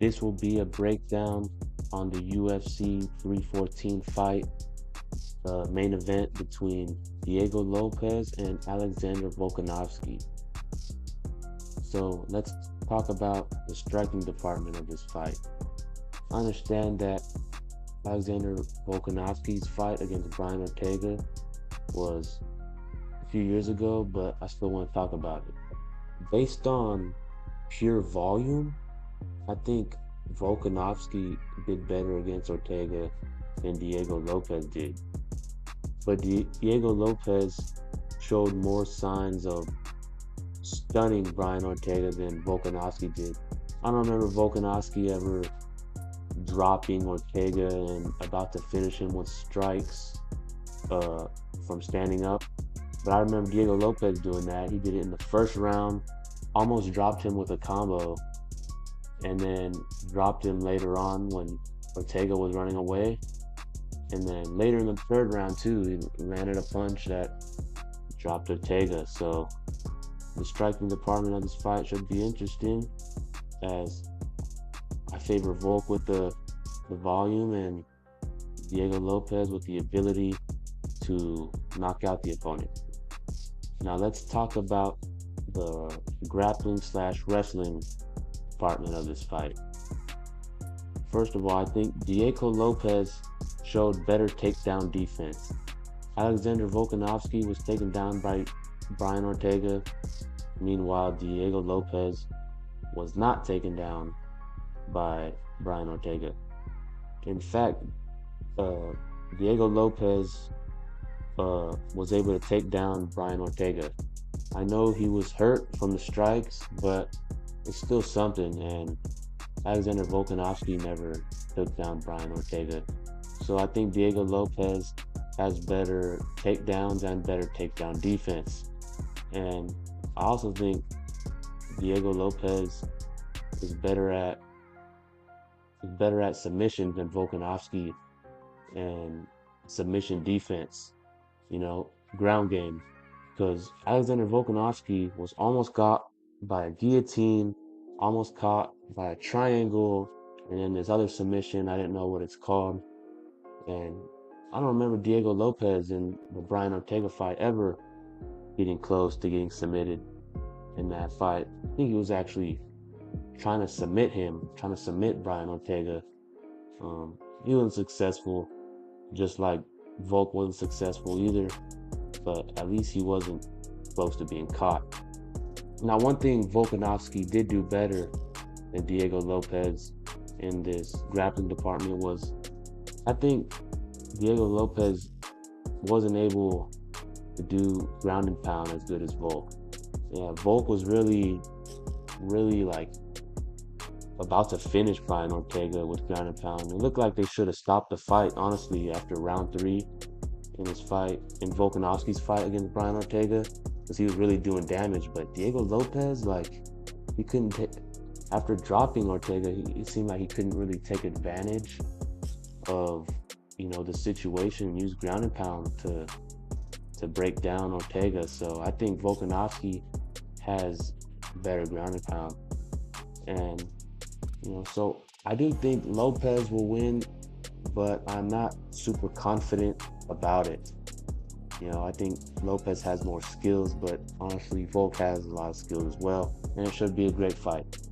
This will be a breakdown on the UFC 314 fight, main event between Diego Lopes and Alexander Volkanovski. So let's talk about the striking department of this fight. I understand that Alexander Volkanovski's fight against Brian Ortega was a few years ago, but I still want to talk about it. Based on pure volume, I think Volkanovski did better against Ortega than Diego Lopes did. But Diego Lopes showed more signs of stunning Brian Ortega than Volkanovski did. I don't remember Volkanovski ever dropping Ortega and about to finish him with strikes from standing up. But I remember Diego Lopes doing that. He did it in the first round, almost dropped him with a combo, and then dropped him later on when Ortega was running away. And then later in the third round too, he landed a punch that dropped Ortega. So the striking department of this fight should be interesting, as I favor Volk with the volume and Diego Lopes with the ability to knock out the opponent. Now let's talk about the grappling/wrestling department of this fight. First of all, I think Diego Lopes showed better takedown defense. Alexander Volkanovski was taken down by Brian Ortega. Meanwhile, Diego Lopes was not taken down by Brian Ortega. In fact, Diego Lopes was able to take down Brian Ortega. I know he was hurt from the strikes, but it's still something, and Alexander Volkanovski never took down Brian Ortega. So I think Diego Lopes has better takedowns and better takedown defense. And I also think Diego Lopes is better at submission than Volkanovski, and submission defense, ground game. Because Alexander Volkanovski was almost caught by a guillotine, almost caught by a triangle, and then this other submission, I didn't know what it's called. And I don't remember Diego Lopes in the Brian Ortega fight ever getting close to getting submitted in that fight. I think he was actually trying to submit Brian Ortega. He wasn't successful, just like Volk wasn't successful either, but at least he wasn't close to being caught. Now, one thing Volkanovski did do better than Diego Lopes in this grappling department was, I think Diego Lopes wasn't able to do ground and pound as good as Volk. Yeah, Volk was really like about to finish Brian Ortega with ground and pound. It looked like they should have stopped the fight, honestly, after round 3 in Volkanovski's fight against Brian Ortega, because he was really doing damage. But Diego Lopes, he couldn't after dropping Ortega, it seemed like he couldn't really take advantage of the situation and use ground and pound to break down Ortega. So I think Volkanovski has better ground and pound, and so I do think Lopes will win, but I'm not super confident about it. I think Lopes has more skills, but honestly Volk has a lot of skills as well, and it should be a great fight.